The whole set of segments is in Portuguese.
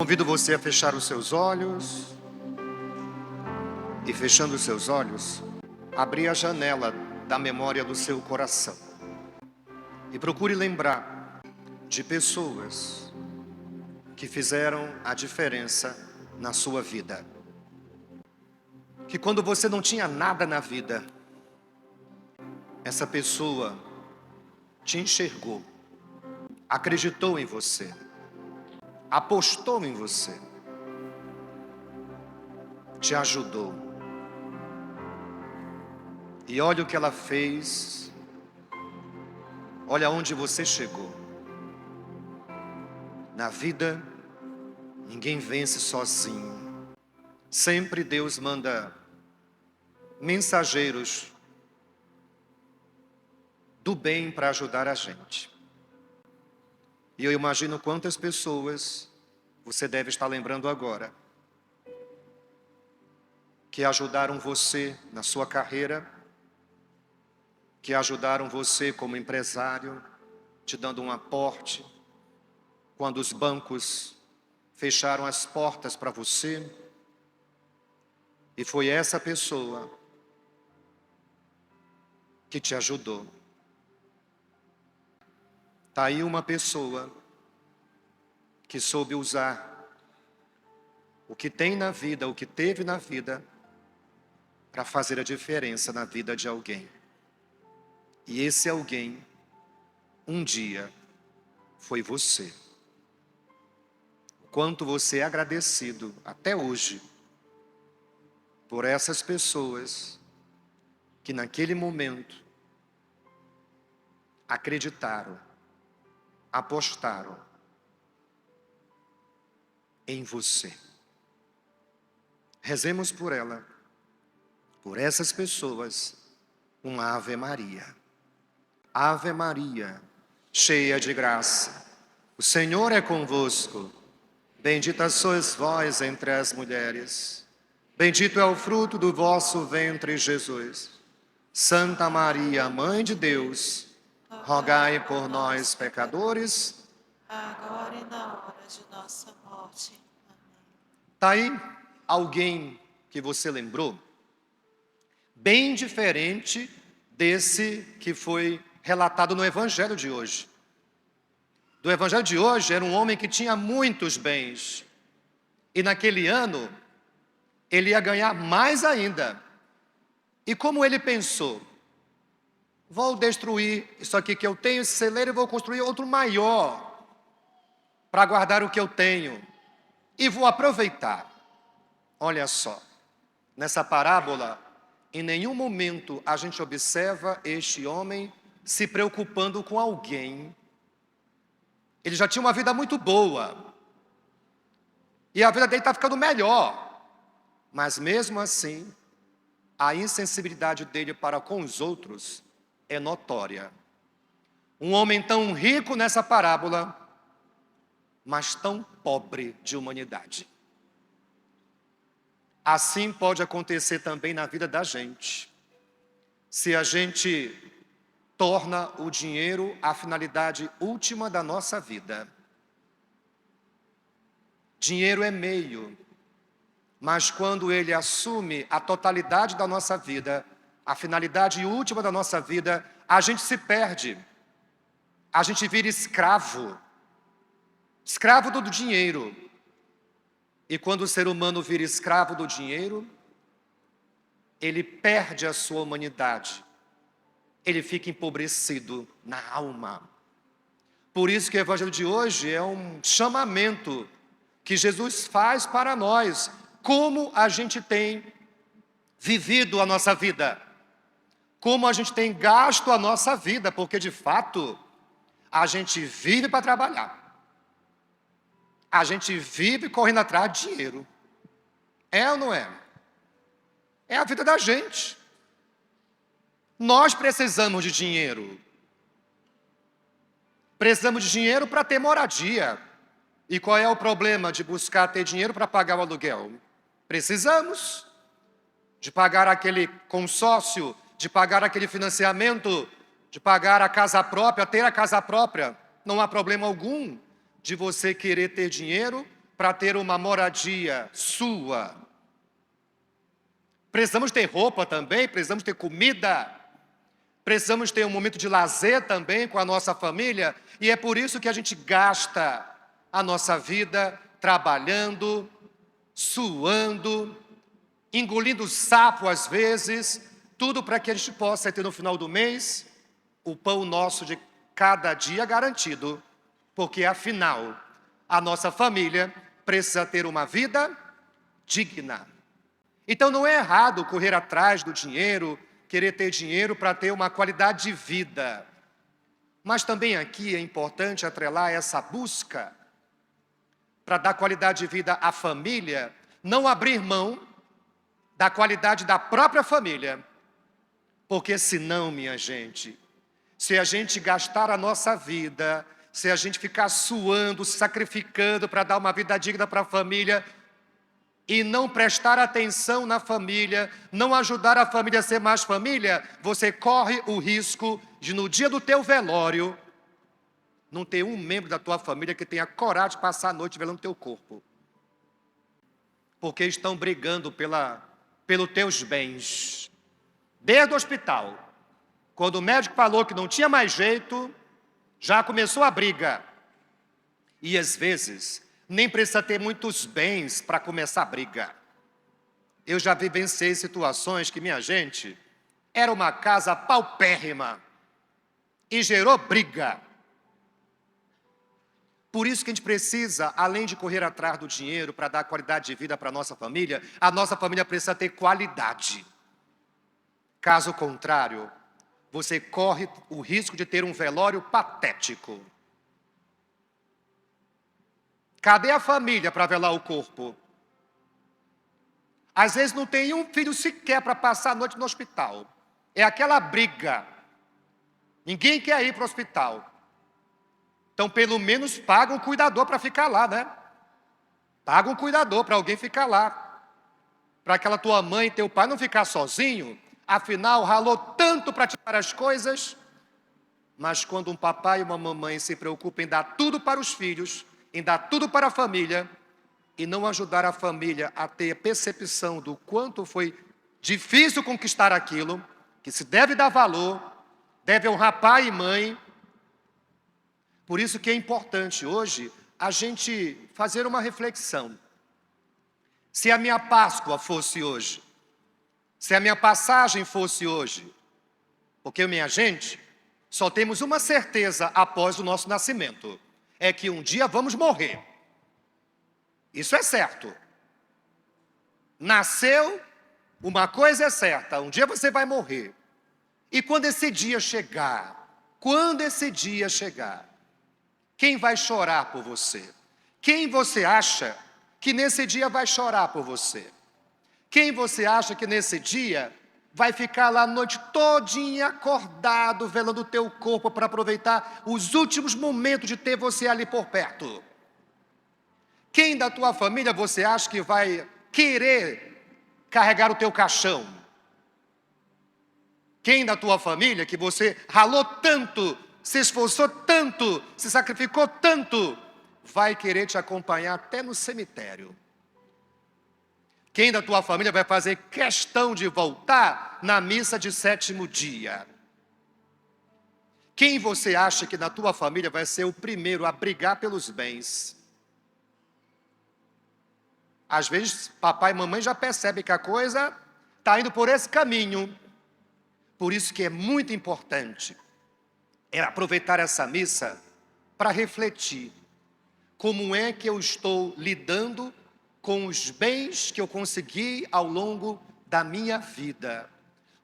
Convido você a fechar os seus olhos e, fechando os seus olhos, abrir a janela da memória do seu coração e procure lembrar de pessoas que fizeram a diferença na sua vida. Que quando você não tinha nada na vida, essa pessoa te enxergou, acreditou em você, apostou em você, te ajudou. E olha o que ela fez, olha onde você chegou. Na vida, ninguém vence sozinho. Sempre Deus manda mensageiros do bem para ajudar a gente. E eu imagino quantas pessoas você deve estar lembrando agora que ajudaram você na sua carreira, que ajudaram você como empresário, te dando um aporte, quando os bancos fecharam as portas para você. E foi essa pessoa que te ajudou. Está aí uma pessoa que soube usar o que tem na vida, o que teve na vida, para fazer a diferença na vida de alguém. E esse alguém, um dia, foi você. O quanto você é agradecido até hoje por essas pessoas que naquele momento acreditaram, apostaram em você. Rezemos por ela, por essas pessoas, uma Ave Maria. Ave Maria, cheia de graça, o Senhor é convosco. Bendita sois vós entre as mulheres. Bendito é o fruto do vosso ventre, Jesus. Santa Maria, Mãe de Deus, rogai por nós, pecadores, agora e na hora de nossa morte. Amém. Está aí alguém que você lembrou, bem diferente desse que foi relatado no Evangelho de hoje. Do Evangelho de hoje era um homem que tinha muitos bens, e naquele ano ele ia ganhar mais ainda. E como ele pensou? Vou destruir isso aqui que eu tenho, esse celeiro, e vou construir outro maior para guardar o que eu tenho. E vou aproveitar. Olha só, nessa parábola, em nenhum momento a gente observa este homem se preocupando com alguém. Ele já tinha uma vida muito boa. E a vida dele está ficando melhor. Mas mesmo assim, a insensibilidade dele para com os outros é notória. Um homem tão rico nessa parábola, mas tão pobre de humanidade. Assim pode acontecer também na vida da gente. Se a gente torna o dinheiro a finalidade última da nossa vida. Dinheiro é meio, mas quando ele assume a totalidade da nossa vida, a finalidade última da nossa vida, a gente se perde. A gente vira escravo. Escravo do dinheiro. E quando o ser humano vira escravo do dinheiro, ele perde a sua humanidade. Ele fica empobrecido na alma. Por isso que o Evangelho de hoje é um chamamento que Jesus faz para nós. Como a gente tem vivido a nossa vida. Como a gente tem gasto a nossa vida. Porque de fato, a gente vive para trabalhar. A gente vive correndo atrás de dinheiro. É ou não é? É a vida da gente. Nós precisamos de dinheiro. Precisamos de dinheiro para ter moradia. E qual é o problema de buscar ter dinheiro para pagar o aluguel? Precisamos de pagar aquele consórcio, de pagar aquele financiamento, de pagar a casa própria, ter a casa própria. Não há problema algum de você querer ter dinheiro para ter uma moradia sua. Precisamos ter roupa também, precisamos ter comida, precisamos ter um momento de lazer também com a nossa família, e é por isso que a gente gasta a nossa vida trabalhando, suando, engolindo sapo às vezes, tudo para que a gente possa ter no final do mês o pão nosso de cada dia garantido, porque afinal a nossa família precisa ter uma vida digna. Então não é errado correr atrás do dinheiro, querer ter dinheiro para ter uma qualidade de vida. Mas também aqui é importante atrelar essa busca para dar qualidade de vida à família, não abrir mão da qualidade da própria família. Porque senão, minha gente, se a gente gastar a nossa vida, se a gente ficar suando, sacrificando para dar uma vida digna para a família, e não prestar atenção na família, não ajudar a família a ser mais família, você corre o risco de no dia do teu velório, não ter um membro da tua família que tenha coragem de passar a noite velando teu corpo. Porque estão brigando pelos teus bens. Desde o hospital, quando o médico falou que não tinha mais jeito, já começou a briga. E às vezes, nem precisa ter muitos bens para começar a briga. Eu já vivenciei situações que, minha gente, era uma casa paupérrima e gerou briga. Por isso que a gente precisa, além de correr atrás do dinheiro para dar qualidade de vida para a nossa família precisa ter qualidade. Caso contrário, você corre o risco de ter um velório patético. Cadê a família para velar o corpo? Às vezes não tem um filho sequer para passar a noite no hospital. É aquela briga. Ninguém quer ir para o hospital. Então, pelo menos, paga um cuidador para ficar lá, né? Paga um cuidador para alguém ficar lá. Para aquela tua mãe e teu pai não ficar sozinho. Afinal, ralou tanto para tirar as coisas. Mas quando um papai e uma mamãe se preocupam em dar tudo para os filhos, em dar tudo para a família, e não ajudar a família a ter a percepção do quanto foi difícil conquistar aquilo, que se deve dar valor, deve honrar pai e mãe. Por isso que é importante hoje a gente fazer uma reflexão. Se a minha Páscoa fosse hoje, se a minha passagem fosse hoje, porque, minha gente, só temos uma certeza após o nosso nascimento, é que um dia vamos morrer. Isso é certo. Nasceu, uma coisa é certa, um dia você vai morrer. E quando esse dia chegar, quem vai chorar por você? Quem você acha que nesse dia vai chorar por você? Quem você acha que nesse dia vai ficar lá a noite todinha acordado, velando o teu corpo para aproveitar os últimos momentos de ter você ali por perto? Quem da tua família você acha que vai querer carregar o teu caixão? Quem da tua família que você ralou tanto, se esforçou tanto, se sacrificou tanto, vai querer te acompanhar até no cemitério? Quem da tua família vai fazer questão de voltar na missa de 7º dia? Quem você acha que na tua família vai ser o primeiro a brigar pelos bens? Às vezes, papai e mamãe já percebem que a coisa está indo por esse caminho. Por isso que é muito importante aproveitar essa missa para refletir. Como é que eu estou lidando com os bens que eu consegui ao longo da minha vida?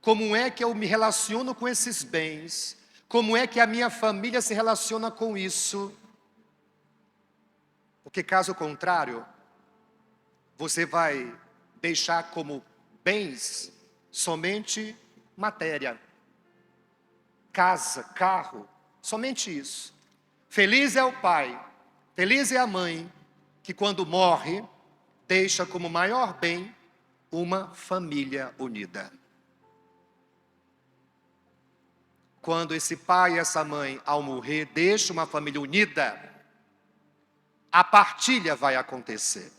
Como é que eu me relaciono com esses bens? Como é que a minha família se relaciona com isso? Porque caso contrário, você vai deixar como bens somente matéria. Casa, carro, somente isso. Feliz é o pai, feliz é a mãe, que quando morre, deixa como maior bem uma família unida. Quando esse pai e essa mãe, ao morrer, deixam uma família unida, a partilha vai acontecer.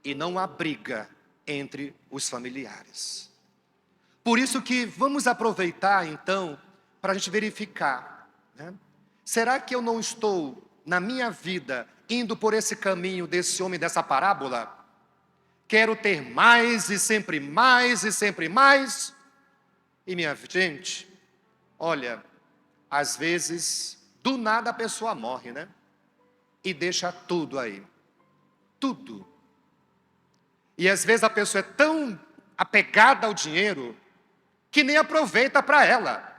E não há briga entre os familiares. Por isso que vamos aproveitar, então, para a gente verificar, né? Será que eu não estou, na minha vida, indo por esse caminho desse homem, dessa parábola? Quero ter mais e sempre mais e sempre mais. E minha gente, olha, às vezes, do nada a pessoa morre, né? E deixa tudo aí. Tudo. E às vezes a pessoa é tão apegada ao dinheiro que nem aproveita para ela.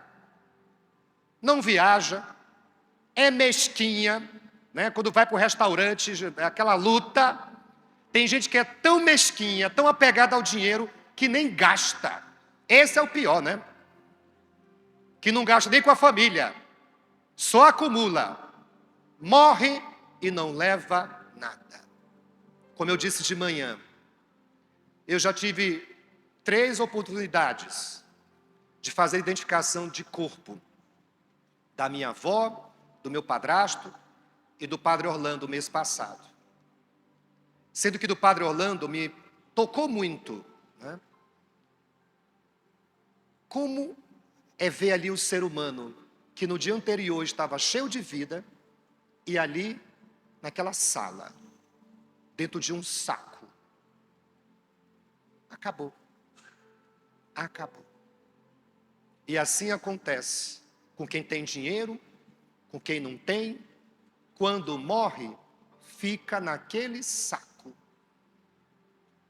Não viaja, é mesquinha, né? Quando vai para o restaurante, é aquela luta. Tem gente que é tão mesquinha, tão apegada ao dinheiro, que nem gasta. Esse é o pior, né? Que não gasta nem com a família, só acumula, morre e não leva nada. Como eu disse de manhã, eu já tive 3 oportunidades de fazer identificação de corpo da minha avó, do meu padrasto e do padre Orlando mês passado. Sendo que do padre Orlando me tocou muito, né? Como é ver ali o ser humano que no dia anterior estava cheio de vida e ali, naquela sala, dentro de um saco, acabou. Acabou. E assim acontece com quem tem dinheiro, com quem não tem. Quando morre, fica naquele saco.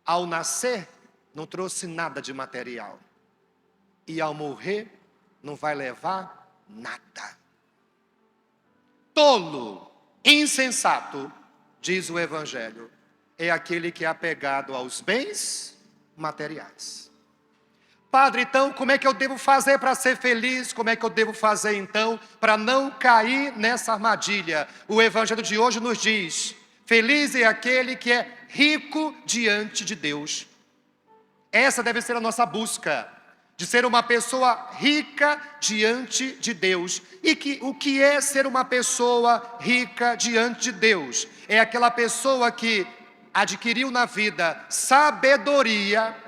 Ao nascer, não trouxe nada de material. E ao morrer, não vai levar nada. Tolo, insensato, diz o Evangelho, é aquele que é apegado aos bens materiais. Padre, então, como é que eu devo fazer para ser feliz? Como é que eu devo fazer, então, para não cair nessa armadilha? O Evangelho de hoje nos diz: feliz é aquele que é rico diante de Deus. Essa deve ser a nossa busca, de ser uma pessoa rica diante de Deus. E o que é ser uma pessoa rica diante de Deus? É aquela pessoa que adquiriu na vida sabedoria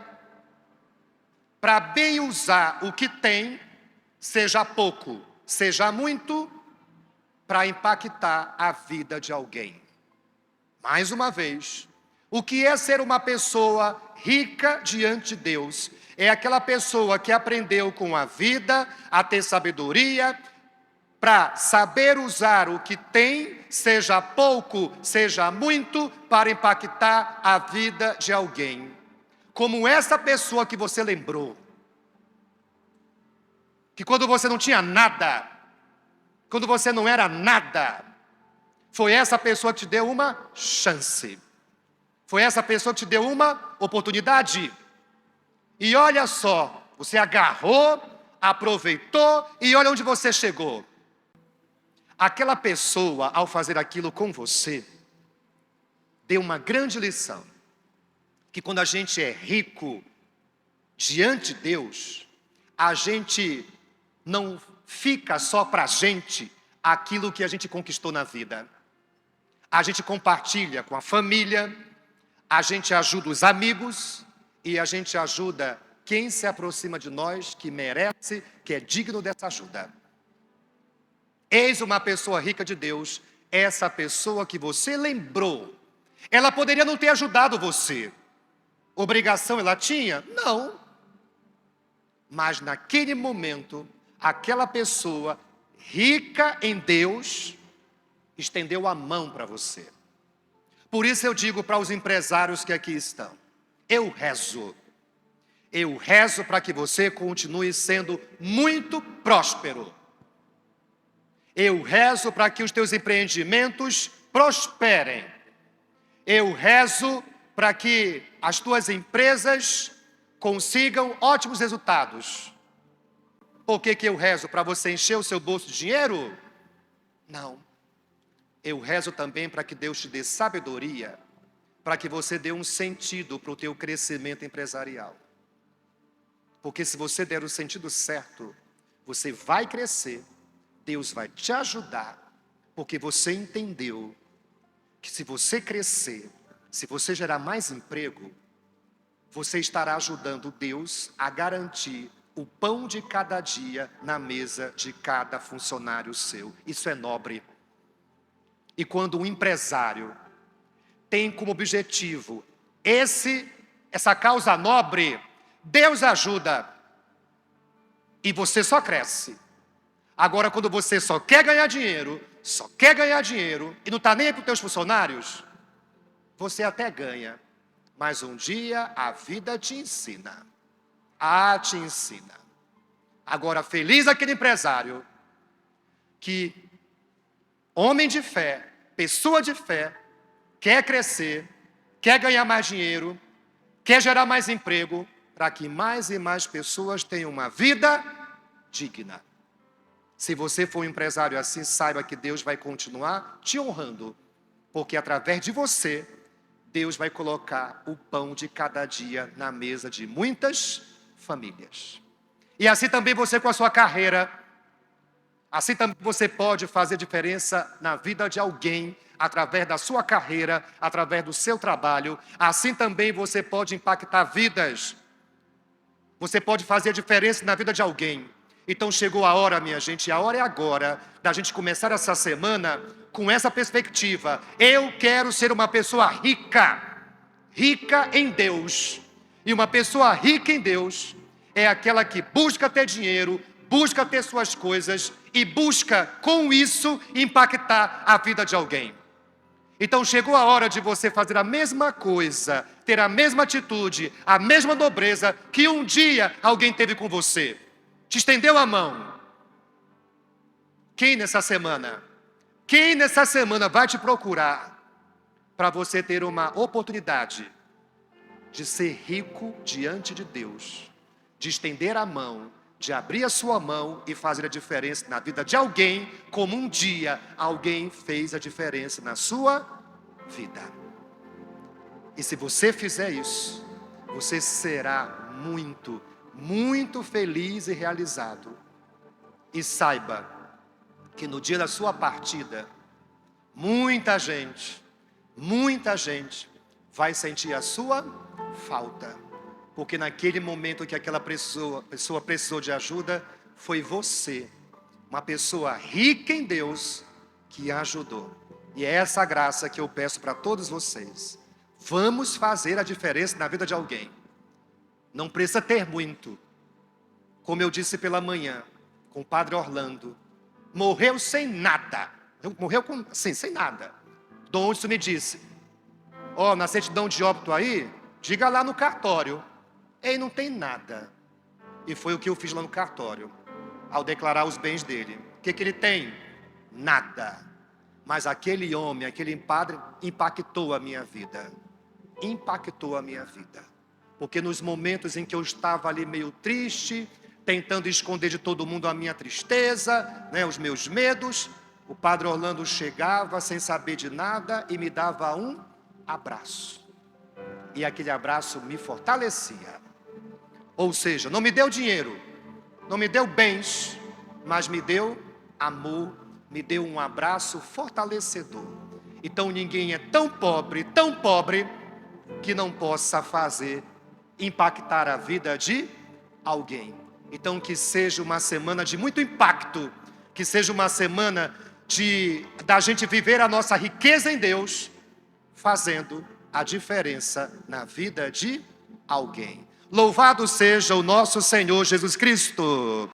para bem usar o que tem, seja pouco, seja muito, para impactar a vida de alguém. Mais uma vez, o que é ser uma pessoa rica diante de Deus? É aquela pessoa que aprendeu com a vida a ter sabedoria para saber usar o que tem, seja pouco, seja muito, para impactar a vida de alguém. Como essa pessoa que você lembrou, que quando você não tinha nada, quando você não era nada, foi essa pessoa que te deu uma chance. Foi essa pessoa que te deu uma oportunidade. E olha só, você agarrou, aproveitou e olha onde você chegou. Aquela pessoa, ao fazer aquilo com você, deu uma grande lição. Que quando a gente é rico diante de Deus, a gente não fica só para a gente aquilo que a gente conquistou na vida. A gente compartilha com a família, a gente ajuda os amigos e a gente ajuda quem se aproxima de nós, que merece, que é digno dessa ajuda. Eis uma pessoa rica de Deus, essa pessoa que você lembrou. Ela poderia não ter ajudado você. Obrigação ela tinha? Não. Mas naquele momento, aquela pessoa rica em Deus estendeu a mão para você. Por isso eu digo para os empresários que aqui estão, eu rezo para que você continue sendo muito próspero. Eu rezo para que os teus empreendimentos prosperem. Eu rezo para que as tuas empresas consigam ótimos resultados. Por que eu rezo? Para você encher o seu bolso de dinheiro? Não. Eu rezo também para que Deus te dê sabedoria, para que você dê um sentido para o teu crescimento empresarial. Porque se você der o sentido certo, você vai crescer, Deus vai te ajudar, porque você entendeu que se você crescer, se você gerar mais emprego, você estará ajudando Deus a garantir o pão de cada dia na mesa de cada funcionário seu. Isso é nobre. E quando um empresário tem como objetivo essa causa nobre, Deus ajuda e você só cresce. Agora, quando você só quer ganhar dinheiro e não está nem aí para os teus funcionários, você até ganha, mas um dia a vida te ensina. Te ensina. Agora, feliz aquele empresário que, homem de fé, pessoa de fé, quer crescer, quer ganhar mais dinheiro, quer gerar mais emprego, para que mais e mais pessoas tenham uma vida digna. Se você for um empresário assim, saiba que Deus vai continuar te honrando, porque através de você, Deus vai colocar o pão de cada dia na mesa de muitas famílias. E assim também você com a sua carreira, assim também você pode fazer diferença na vida de alguém, através da sua carreira, através do seu trabalho. Assim também você pode impactar vidas. Você pode fazer diferença na vida de alguém. Então chegou a hora, minha gente, a hora é agora, da gente começar essa semana com essa perspectiva. Eu quero ser uma pessoa rica, rica em Deus. E uma pessoa rica em Deus é aquela que busca ter dinheiro, busca ter suas coisas e busca, com isso, impactar a vida de alguém. Então chegou a hora de você fazer a mesma coisa, ter a mesma atitude, a mesma nobreza que um dia alguém teve com você. Te estendeu a mão. Quem nessa semana vai te procurar para você ter uma oportunidade de ser rico diante de Deus, de estender a mão, de abrir a sua mão e fazer a diferença na vida de alguém, como um dia alguém fez a diferença na sua vida. E se você fizer isso, você será muito, muito feliz e realizado. E saiba que no dia da sua partida, muita gente vai sentir a sua falta. Porque naquele momento que aquela pessoa precisou de ajuda, foi você, uma pessoa rica em Deus, que a ajudou. E é essa graça que eu peço para todos vocês. Vamos fazer a diferença na vida de alguém. Não precisa ter muito. Como eu disse pela manhã, com o Padre Orlando, morreu sem nada. Morreu sem nada. Dom Hudson me disse, na certidão de óbito aí, diga lá no cartório. Ei, não tem nada. E foi o que eu fiz lá no cartório, ao declarar os bens dele. O que ele tem? Nada. Mas aquele homem, aquele padre, impactou a minha vida. Impactou a minha vida. Porque nos momentos em que eu estava ali meio triste, tentando esconder de todo mundo a minha tristeza, os meus medos, o Padre Orlando chegava sem saber de nada e me dava um abraço. E aquele abraço me fortalecia. Ou seja, não me deu dinheiro, não me deu bens, mas me deu amor, me deu um abraço fortalecedor. Então ninguém é tão pobre, que não possa impactar a vida de alguém. Então que seja uma semana de muito impacto, que seja uma semana da gente viver a nossa riqueza em Deus, fazendo a diferença na vida de alguém. Louvado seja o nosso Senhor Jesus Cristo.